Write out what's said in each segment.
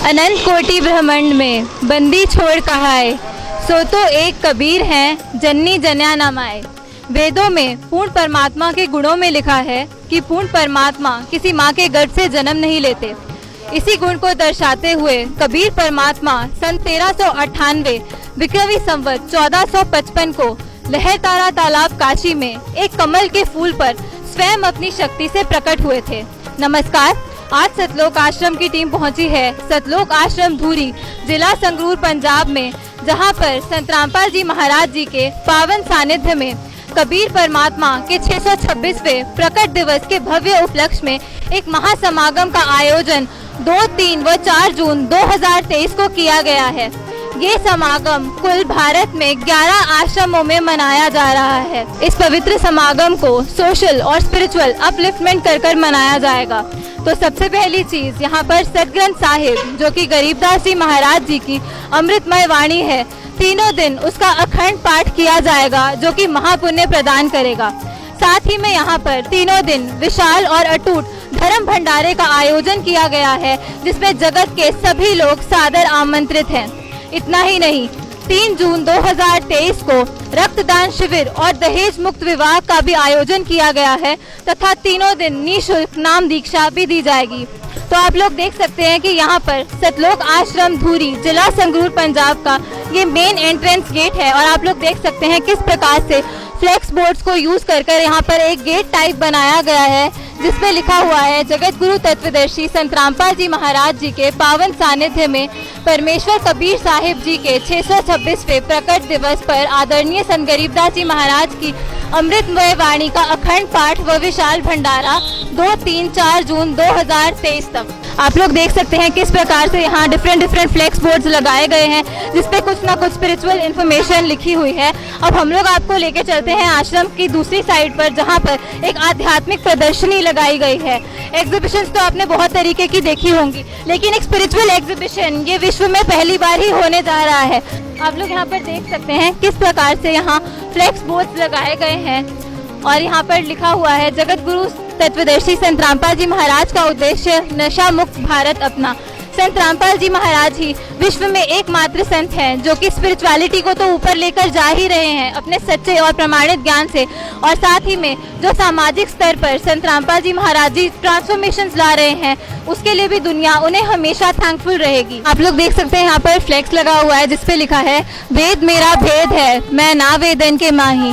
अनंत कोटि ब्रह्मांड में बंदी छोड़ कहाए, सो तो एक कबीर हैं जननी जन्या नाम आए। वेदों में पूर्ण परमात्मा के गुणों में लिखा है कि पूर्ण परमात्मा किसी माँ के गर्भ से जन्म नहीं लेते। इसी गुण को दर्शाते हुए कबीर परमात्मा सन 1398 विक्रमी संवत 1455 को लहरतारा तालाब काशी में एक कमल के फूल पर स्वयं अपनी शक्ति से प्रकट हुए थे। नमस्कार, आज सतलोक आश्रम की टीम पहुंची है सतलोक आश्रम धूरी, जिला संगरूर, पंजाब में, जहां पर संत रामपाल जी महाराज जी के पावन सानिध्य में कबीर परमात्मा के 626वें प्रकट दिवस के भव्य उपलक्ष्य में एक महासमागम का आयोजन 2, 3 व 4 जून 2023 को किया गया है। ये समागम कुल भारत में 11 आश्रमों में मनाया जा रहा है। इस पवित्र समागम को सोशल और स्पिरिचुअल अपलिफ्टमेंट कर मनाया जाएगा। तो सबसे पहली चीज, यहाँ पर सतग्रंथ साहिब जो कि गरीबदास जी महाराज जी की अमृतमय वाणी है, तीनों दिन उसका अखंड पाठ किया जाएगा जो कि महापुण्य प्रदान करेगा। साथ ही में यहाँ पर तीनों दिन विशाल और अटूट धर्म भंडारे का आयोजन किया गया है, जिसमें जगत के सभी लोग सादर आमंत्रित हैं। इतना ही नहीं, 3 जून 2023 को रक्तदान शिविर और दहेज मुक्त विवाह का भी आयोजन किया गया है तथा तीनों दिन निःशुल्क नाम दीक्षा भी दी जाएगी। तो आप लोग देख सकते हैं कि यहाँ पर सतलोक आश्रम धूरी, जिला संगरूर, पंजाब का ये मेन एंट्रेंस गेट है और आप लोग देख सकते हैं किस प्रकार से फ्लेक्स बोर्ड्स को यूज कर यहाँ पर एक गेट टाइप बनाया गया है, जिसमें लिखा हुआ है जगत गुरु तत्वदर्शी संत रामपाल जी महाराज जी के पावन सानिध्य में परमेश्वर कबीर साहिब जी के 626वें प्रकट दिवस पर आदरणीय संत गरीबदास जी महाराज की अमृतमय वाणी का अखंड पाठ व विशाल भंडारा 2, 3, 4 जून 2023 तक। आप लोग देख सकते हैं किस प्रकार से यहाँ डिफरेंट फ्लेक्स बोर्ड्स लगाए गए हैं, जिसपे कुछ ना कुछ स्पिरिचुअल इन्फॉर्मेशन लिखी हुई है। अब हम लोग आपको लेके चलते हैं आश्रम की दूसरी साइड पर, जहाँ पर एक आध्यात्मिक प्रदर्शनी लगाई गई है। एग्जीबिशंस तो आपने बहुत तरीके की देखी होंगी, लेकिन एक स्पिरिचुअल एग्जीबिशन ये विश्व में पहली बार ही होने जा रहा है। आप लोग यहाँ पर देख सकते हैं किस प्रकार से यहाँ फ्लेक्स बोर्ड्स लगाए गए हैं और यहाँ पर लिखा हुआ है जगत गुरु तत्वदर्शी संत रामपाल जी महाराज का उद्देश्य नशा मुक्त भारत अपना। संत रामपाल जी महाराज ही विश्व में एकमात्र संत हैं जो कि स्पिरिचुअलिटी को तो ऊपर लेकर जा ही रहे हैं अपने सच्चे और प्रमाणित ज्ञान से, और साथ ही में जो सामाजिक स्तर पर संत रामपाल जी महाराज जी ट्रांसफॉर्मेशंस ला रहे हैं, उसके लिए भी दुनिया उन्हें हमेशा थैंकफुल रहेगी। आप लोग देख सकते हैं यहाँ पर फ्लेक्स लगा हुआ है जिसपे लिखा है वेद मेरा भेद है, मैं ना वेदन के माही,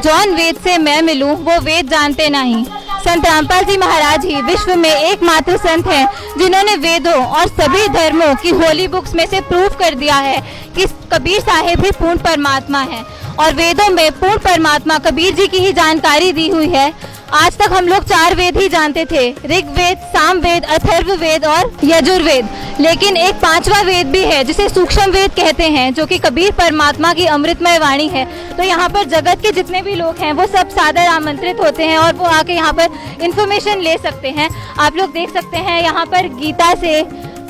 जौन वेद से मैं मिलूं वो वेद जानते नहीं। संत रामपाल जी महाराज ही विश्व में एकमात्र संत हैं जिन्होंने वेदों और सभी धर्मों की होली बुक्स में से प्रूव कर दिया है कि कबीर साहिब ही पूर्ण परमात्मा है और वेदों में पूर्ण परमात्मा कबीर जी की ही जानकारी दी हुई है। आज तक हम लोग 4 वेद ही जानते थे, ऋग्वेद, सामवेद, अथर्ववेद और यजुर्वेद, लेकिन एक 5वां वेद भी है जिसे सूक्ष्म वेद कहते हैं, जो कि कबीर परमात्मा की अमृतमय वाणी है। तो यहाँ पर जगत के जितने भी लोग हैं वो सब सादर आमंत्रित होते हैं और वो आके यहाँ पर इंफॉर्मेशन ले सकते हैं। आप लोग देख सकते हैं यहाँ पर गीता से,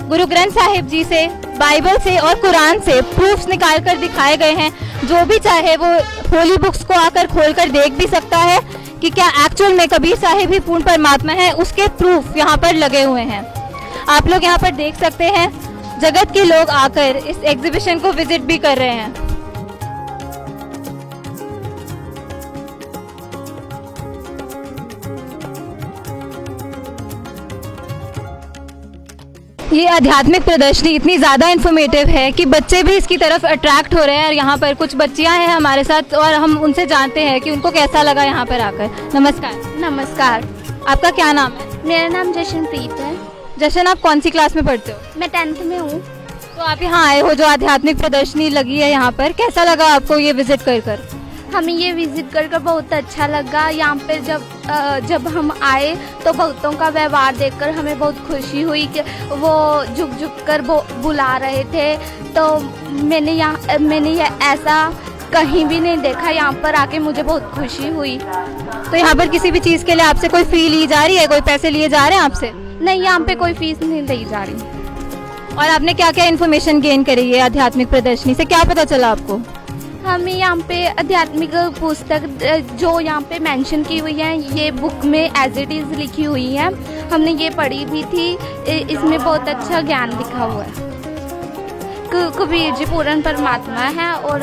गुरु ग्रंथ साहिब जी से, बाइबल से और कुरान से प्रूफ्स निकाल कर दिखाए गए हैं। जो भी चाहे वो होली बुक्स को आकर खोलकर देख भी सकता है कि क्या एक्चुअल में कबीर साहिब ही पूर्ण परमात्मा है, उसके प्रूफ यहाँ पर लगे हुए हैं। आप लोग यहाँ पर देख सकते हैं जगत के लोग आकर इस एग्जीबिशन को विजिट भी कर रहे हैं। ये आध्यात्मिक प्रदर्शनी इतनी ज़्यादा इन्फॉर्मेटिव है कि बच्चे भी इसकी तरफ अट्रैक्ट हो रहे हैं और यहाँ पर कुछ बच्चियाँ हैं हमारे साथ और हम उनसे जानते हैं कि उनको कैसा लगा यहाँ पर आकर। नमस्कार। नमस्कार। आपका क्या नाम है? मेरा नाम जशनप्रीत है। जशन, आप कौन सी क्लास में पढ़ते हो? मैं 10th में हूँ। तो आप यहाँ आए हो, जो आध्यात्मिक प्रदर्शनी लगी है यहाँ पर, कैसा लगा आपको ये विजिट कर? हमें ये विजिट कर बहुत अच्छा लगा। यहाँ पे जब हम आए तो भक्तों का व्यवहार देखकर हमें बहुत खुशी हुई कि वो झुक कर बुला रहे थे। तो मैंने ये ऐसा कहीं भी नहीं देखा। यहाँ पर आके मुझे बहुत खुशी हुई। तो यहाँ पर किसी भी चीज़ के लिए आपसे कोई फी ली जा रही है, कोई पैसे लिए जा रहे हैं आपसे? नहीं, यहाँ पे कोई फीस नहीं ली जा रही। और आपने क्या क्या इन्फॉर्मेशन गेन करी है आध्यात्मिक प्रदर्शनी से, क्या पता चला आपको? हमें यहाँ पे आध्यात्मिक पुस्तक जो यहाँ पे मेंशन की हुई है, ये बुक में एज इट इज़ लिखी हुई है, हमने ये पढ़ी भी थी। इसमें बहुत अच्छा ज्ञान लिखा हुआ है। कबीर जी पूर्ण परमात्मा है और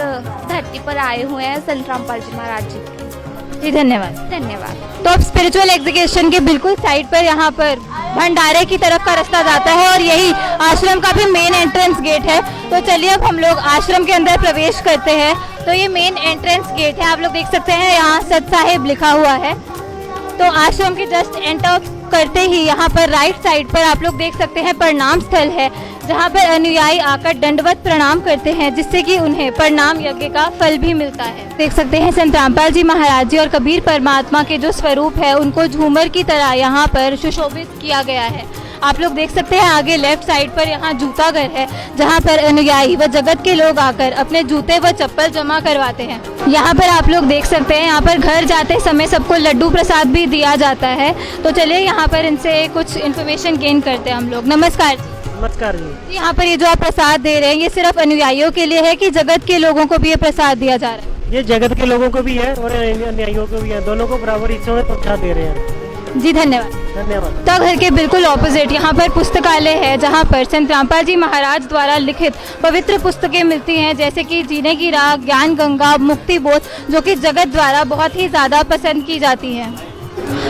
धरती पर आए हुए हैं संत रामपाल जी महाराज जी। जी धन्यवाद। धन्यवाद। तो अब स्पिरिचुअल एग्जीक्यूशन के बिल्कुल साइड पर यहाँ पर भंडारे की तरफ का रास्ता जाता है और यही आश्रम का भी मेन एंट्रेंस गेट है। तो चलिए अब हम लोग आश्रम के अंदर प्रवेश करते हैं। तो ये मेन एंट्रेंस गेट है, आप लोग देख सकते हैं यहाँ सत साहिब लिखा हुआ है। तो आश्रम के जस्ट एंटर करते ही यहाँ पर राइट साइड पर आप लोग देख सकते हैं प्रणाम स्थल है, जहाँ पर अनुयायी आकर दंडवत प्रणाम करते हैं, जिससे कि उन्हें प्रणाम यज्ञ का फल भी मिलता है। देख सकते हैं संत रामपाल जी महाराज जी और कबीर परमात्मा के जो स्वरूप है उनको झूमर की तरह यहाँ पर सुशोभित किया गया है। आप लोग देख सकते हैं आगे लेफ्ट साइड पर यहाँ जूता घर है, जहाँ पर अनुयायी व जगत के लोग आकर अपने जूते व चप्पल जमा करवाते हैं। यहाँ पर आप लोग देख सकते हैं यहाँ पर घर जाते समय सबको लड्डू प्रसाद भी दिया जाता है। तो चलिए यहाँ पर इनसे कुछ इन्फॉर्मेशन गेन करते हैं हम लोग। नमस्कार जी। नमस्कार जी। यहाँ पर ये जो आप प्रसाद दे रहे हैं ये सिर्फ अनुयायियों के लिए है कि जगत के लोगों को भी ये प्रसाद दिया जा रहा है? ये जगत के लोगों को भी है और अनुयायियों को भी है, दोनों को बराबर हिस्सों में प्रसाद दे रहे हैं। जी धन्यवाद। धन्यवाद। तो घर के बिल्कुल ऑपोजिट यहाँ पर पुस्तकालय है, जहाँ पर संत रामपाल जी महाराज द्वारा लिखित पवित्र पुस्तकें मिलती हैं, जैसे कि जीने की राह, ज्ञान गंगा, मुक्ति बोध, जो कि जगत द्वारा बहुत ही ज़्यादा पसंद की जाती हैं।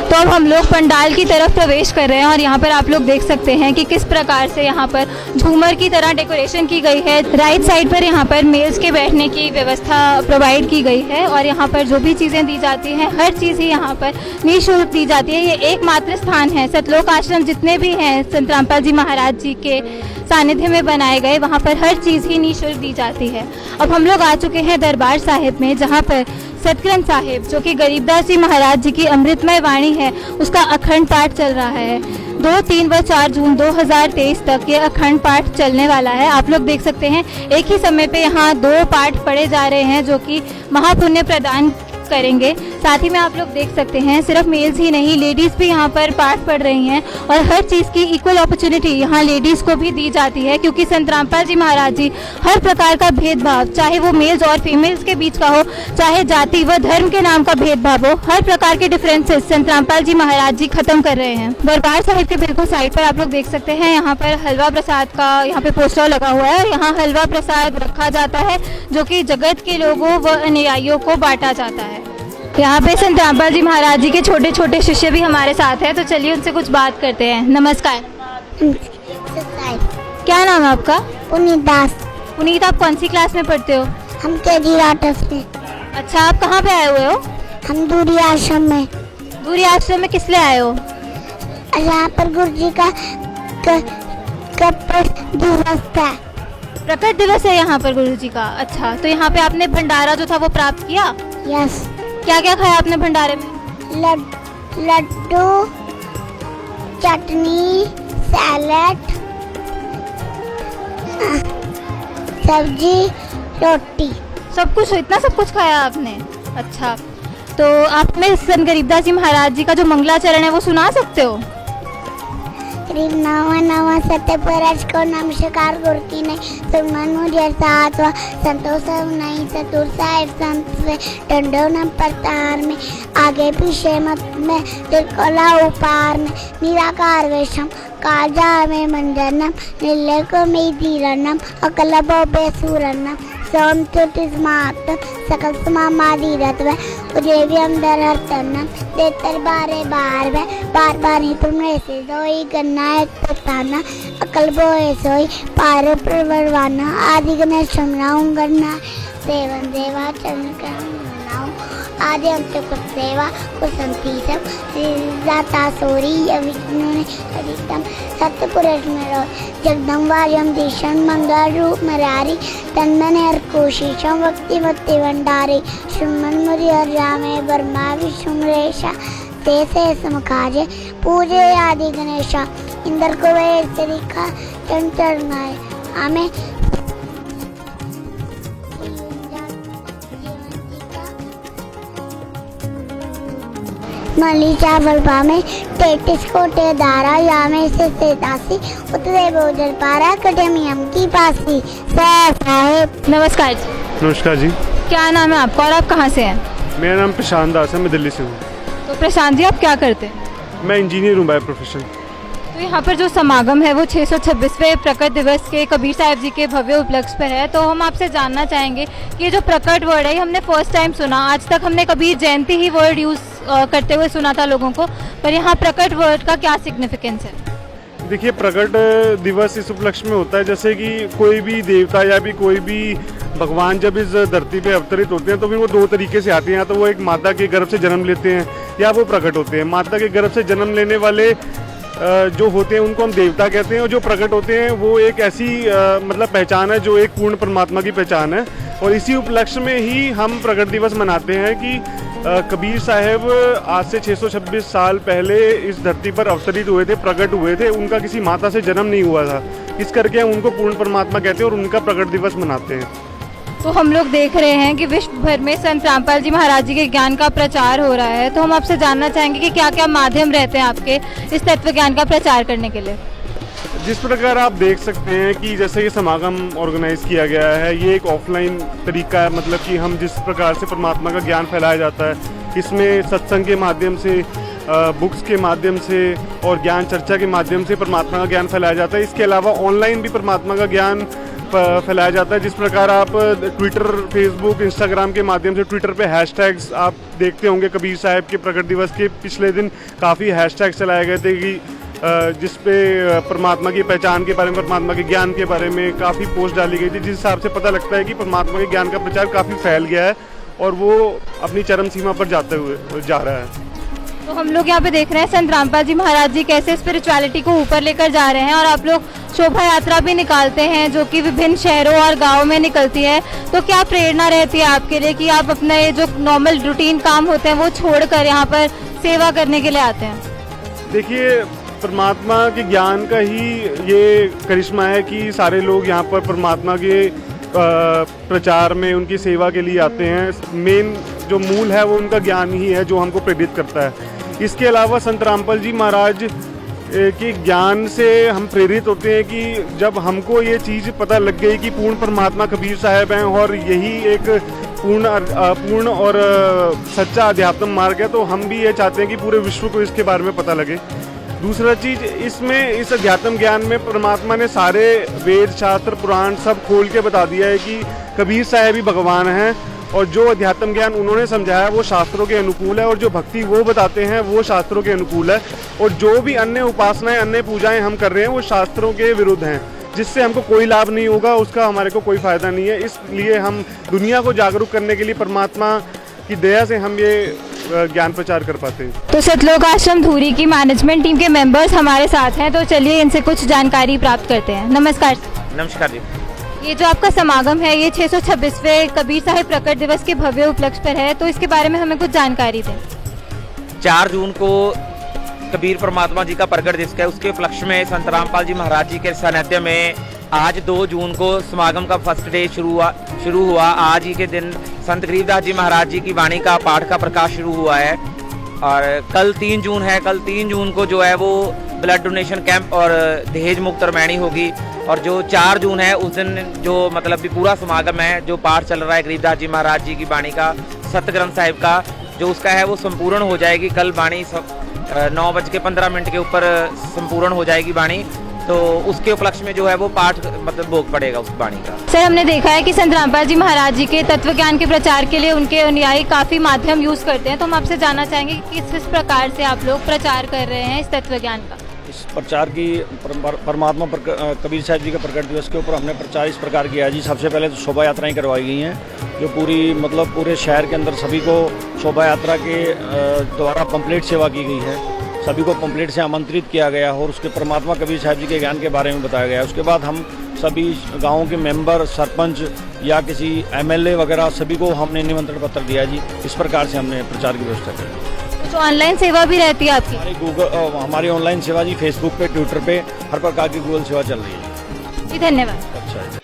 तो अब हम लोग पंडाल की तरफ प्रवेश कर रहे हैं और यहाँ पर आप लोग देख सकते हैं कि किस प्रकार से यहाँ पर झूमर की तरह डेकोरेशन की गई है। राइट साइड पर यहाँ पर मेल्स के बैठने की व्यवस्था प्रोवाइड की गई है और यहाँ पर जो भी चीज़ें दी जाती हैं हर चीज़ ही यहाँ पर निःशुल्क दी जाती है। ये एकमात्र स्थान है, सतलोक आश्रम जितने भी हैं संत रामपाल जी महाराज जी के सानिध्य में बनाए गए, वहाँ पर हर चीज़ ही निःशुल्क दी जाती है। अब हम लोग आ चुके हैं दरबार साहिब में, जहाँ पर सतग्रंथ साहिब जो कि गरीबदास जी महाराज जी की अमृतमय वाणी है उसका अखंड पाठ चल रहा है। 2, 3 व 4 जून 2023 तक ये अखंड पाठ चलने वाला है। आप लोग देख सकते हैं एक ही समय पे यहाँ 2 पाठ पढ़े जा रहे हैं जो कि महापुण्य प्रदान करेंगे। साथ ही में आप लोग देख सकते हैं सिर्फ मेल्स ही नहीं, लेडीज़ भी यहाँ पर पाठ पढ़ रही हैं और हर चीज़ की इक्वल अपॉर्चुनिटी यहाँ लेडीज़ को भी दी जाती है, क्योंकि संत रामपाल जी महाराज जी हर प्रकार का भेदभाव, चाहे वो मेल्स और फीमेल्स के बीच का हो, चाहे जाति व धर्म के नाम का भेदभाव हो, हर प्रकार के डिफरेंसेस संत रामपाल जी महाराज जी खत्म कर रहे हैं। दरबार साहिब के बिल्कुल साइड पर आप लोग देख सकते हैं यहाँ पर हलवा प्रसाद का यहाँ पे पोस्टर लगा हुआ है और यहाँ हलवा प्रसाद रखा जाता है जो कि जगत के लोगों व अनुयायियों को बांटा जाता है। यहाँ पे संत रामपाल जी महाराज जी के छोटे छोटे शिष्य भी हमारे साथ हैं, तो चलिए उनसे कुछ बात करते हैं। नमस्कार। क्या नाम है आपका? पुनीत दास। पुनीत, आप कौन सी क्लास में पढ़ते हो? हम केजी राटस में। अच्छा, आप कहाँ पे आए हुए हो? हम दूरी आश्रम में। दूरी आश्रम में किस लिए आए हो? यहाँ पर गुरु जी का प्रकट दिवस था। प्रकट दिवस है यहाँ पर गुरु जी का। अच्छा, तो यहाँ पे आपने भंडारा जो था वो प्राप्त किया? यस। क्या क्या खाया आपने भंडारे में? लड्डू, चटनी, सैलेड, सब्जी, रोटी। सब कुछ, इतना सब कुछ खाया आपने? अच्छा, तो आप में संत गरीबदास जी महाराज जी का जो मंगलाचरण है वो सुना सकते हो? करीब नवा सत्य परज को नमस्कार गुरु की नहीं सुमन मुझे साथ व संतोष नहीं सतुर साहिब संत से डंडो न परतार में आगे पीछे मत में तिरकोला उपार में निराकार वेशम काजा में मंजनम नीले को में धीरनम अकलबो बेसूरनम सोम तुतिस्मात सकल समाधीरत व उजेव्यम दरहतनम तेतर बारे बार ही तुमने से दोई गन्ना एक पताना अकल बोए सोई पार प्रवरवाना आदि गणेश समनाऊं गन्ना सेवन देवा चंद्र का आदि अंत कुछ सेवा कुसंती सब जाता सोरी विष्णु ने अधिकतम सत्यपुरुष में रो जगदम वार्यम दिशं मंगल रूप मरारी तन्मन हर कोशिशम भक्ति भक्ति भंडारी श्रीमन मुरि हर रामे वर्मा विष्णुरेशा से समकाजे पूजे आदि गणेशा इंद्र को वे से दिखा चंचरनाय हमें मली चावल पामे 33 कोटे दारा यामे से 87 उतरे बोझल पारा कटमियम की पासी साहेब। नमस्कार जी। नमस्कार जी। क्या नाम है आपका और आप कहाँ से हैं? मेरा नाम प्रशांत दास है, मैं दिल्ली से हूँ। तो प्रशांत जी, आप क्या करते हैं? मैं इंजीनियर हूँ बाय प्रोफेशन। तो यहाँ पर जो समागम है वो 626वें प्रकट दिवस के कबीर साहिब जी के भव्य उपलक्ष्य पर है। तो हम आपसे जानना चाहेंगे कि ये जो प्रकट वर्ड है, ये हमने फर्स्ट टाइम सुना। आज तक हमने कबीर जयंती ही वर्ड यूज़ करते हुए सुना था लोगों को, पर यहाँ प्रकट वर्ड का क्या सिग्निफिकेंस है? देखिए, प्रकट दिवस इस उपलक्ष्य में होता है जैसे कि कोई भी देवता या भी कोई भी भगवान जब इस धरती पे अवतरित होते हैं तो फिर वो दो तरीके से आते हैं। या तो वो एक माता के गर्भ से जन्म लेते हैं या वो प्रकट होते हैं। माता के गर्भ से जन्म लेने वाले जो होते हैं उनको हम देवता कहते हैं, और जो प्रकट होते हैं वो एक ऐसी मतलब पहचान है जो एक पूर्ण परमात्मा की पहचान है। और इसी उपलक्ष्य में ही हम प्रकट दिवस मनाते हैं कि कबीर साहब आज से 626 साल पहले इस धरती पर अवतरित हुए थे, प्रकट हुए थे। उनका किसी माता से जन्म नहीं हुआ था, इस करके हम उनको पूर्ण परमात्मा कहते हैं और उनका प्रकट दिवस मनाते हैं। तो हम लोग देख रहे हैं कि विश्व भर में संत रामपाल जी महाराज जी के ज्ञान का प्रचार हो रहा है। तो हम आपसे जानना चाहेंगे कि क्या क्या माध्यम रहते हैं आपके इस तत्व ज्ञान का प्रचार करने के लिए? जिस प्रकार आप देख सकते हैं कि जैसे ये समागम ऑर्गेनाइज किया गया है, ये एक ऑफलाइन तरीका है। मतलब कि हम जिस प्रकार से परमात्मा का ज्ञान फैलाया जाता है, इसमें सत्संग के माध्यम से, बुक्स के माध्यम से और ज्ञान चर्चा के माध्यम से परमात्मा का ज्ञान फैलाया जाता है। इसके अलावा ऑनलाइन भी परमात्मा का ज्ञान फैलाया जाता है। जिस प्रकार आप ट्विटर, फेसबुक, इंस्टाग्राम के माध्यम से ट्विटर पे हैशटैग्स आप देखते होंगे। कबीर साहब के प्रकट दिवस के पिछले दिन काफ़ी हैशटैग चलाए गए थे कि जिस पे परमात्मा की पहचान के बारे में, परमात्मा के ज्ञान के बारे में काफ़ी पोस्ट डाली गई थी, जिस हिसाब से पता लगता है कि परमात्मा के ज्ञान का प्रचार काफ़ी फैल गया है और वो अपनी चरम सीमा पर जाते हुए जा रहा है। तो हम लोग यहाँ पे देख रहे हैं संत रामपाल जी महाराज जी कैसे स्पिरिचुअलिटी को ऊपर लेकर जा रहे हैं, और आप लोग शोभा यात्रा भी निकालते हैं जो कि विभिन्न शहरों और गाँव में निकलती है। तो क्या प्रेरणा रहती है आपके लिए कि आप अपना ये जो नॉर्मल रूटीन काम होते हैं वो छोड़कर यहाँ पर सेवा करने के लिए आते हैं? देखिए, परमात्मा के ज्ञान का ही ये करिश्मा है कि सारे लोग यहाँ पर परमात्मा के प्रचार में, उनकी सेवा के लिए आते हैं। मेन जो मूल है वो उनका ज्ञान ही है जो हमको प्रेरित करता है। इसके अलावा संत रामपाल जी महाराज के ज्ञान से हम प्रेरित होते हैं कि जब हमको ये चीज़ पता लग गई कि पूर्ण परमात्मा कबीर साहब हैं और यही एक पूर्ण और सच्चा अध्यात्म मार्ग है, तो हम भी ये चाहते हैं कि पूरे विश्व को इसके बारे में पता लगे। दूसरा चीज़, इसमें इस अध्यात्म ज्ञान में परमात्मा ने सारे वेद, शास्त्र, पुराण सब खोल के बता दिया है कि कबीर साहब ही भगवान हैं, और जो अध्यात्म ज्ञान उन्होंने समझाया वो शास्त्रों के अनुकूल है, और जो भक्ति वो बताते हैं वो शास्त्रों के अनुकूल है। और जो भी अन्य उपासनाएं, अन्य पूजाएं हम कर रहे हैं वो शास्त्रों के विरुद्ध हैं, जिससे हमको कोई लाभ नहीं होगा, उसका हमारे को कोई फ़ायदा नहीं है। इसलिए हम दुनिया को जागरूक करने के लिए परमात्मा की दया से हम ये ज्ञान प्रचार कर पाते हैं। तो सतलोक आश्रम धूरी की मैनेजमेंट टीम के मेंबर्स हमारे साथ हैं, तो चलिए इनसे कुछ जानकारी प्राप्त करते हैं। नमस्कार। नमस्कार जी। ये जो आपका समागम है ये 626वें कबीर साहिब प्रकट दिवस के भव्य उपलक्ष्य पर है, तो इसके बारे में हमें कुछ जानकारी दें। 4 जून को कबीर परमात्मा जी का प्रकट दिवस है, उसके उपलक्ष्य में संत रामपाल जी महाराज जी के सानिध्य में आज 2 जून को समागम का फर्स्ट डे शुरू हुआ। आज ही के दिन संत गरीबदास जी महाराज जी की वाणी का पाठ का प्रकाश शुरू हुआ है, और कल 3 जून है। कल 3 जून को जो है वो ब्लड डोनेशन कैंप और दहेज मुक्त रामायणी होगी, और जो 4 जून है उस दिन जो मतलब भी पूरा समागम है, जो पाठ चल रहा है गरीबदास जी महाराज जी की वाणी का, सत्य ग्रंथ साहिब का, जो उसका है वो संपूर्ण हो जाएगी। कल वाणी 9:15 के ऊपर संपूर्ण हो जाएगी वाणी, तो उसके उपलक्ष्य में जो है वो पाठ मतलब भोग पड़ेगा उस वाणी का। सर, हमने देखा है कि संत रामपाल जी महाराज जी के तत्व ज्ञान के प्रचार के लिए उनके अनुयायी काफ़ी माध्यम यूज़ करते हैं, तो हम आपसे जानना चाहेंगे कि किस प्रकार से आप लोग प्रचार कर रहे हैं इस तत्व ज्ञान का? इस प्रचार की परमात्मा कबीर साहब जी के प्रकट दिवस के ऊपर हमने प्रचार इस प्रकार किया है जी। सबसे पहले तो शोभा यात्राएँ करवाई गई हैं, जो पूरे शहर के अंदर सभी को शोभा यात्रा के द्वारा पंपलेट सेवा की गई है। सभी को पंपलेट से आमंत्रित किया गया और उसके परमात्मा कबीर साहब जी के ज्ञान के बारे में बताया गया। उसके बाद हम सभी गाँव के मेंबर, सरपंच या किसी MLA वगैरह सभी को हमने निमंत्रण पत्र दिया जी। इस प्रकार से हमने प्रचार की व्यवस्था की। तो ऑनलाइन सेवा भी रहती है आपकी? हमारी ऑनलाइन सेवा जी फेसबुक पे, ट्विटर पे हर प्रकार की गूगल सेवा चल रही है जी। धन्यवाद। अच्छा।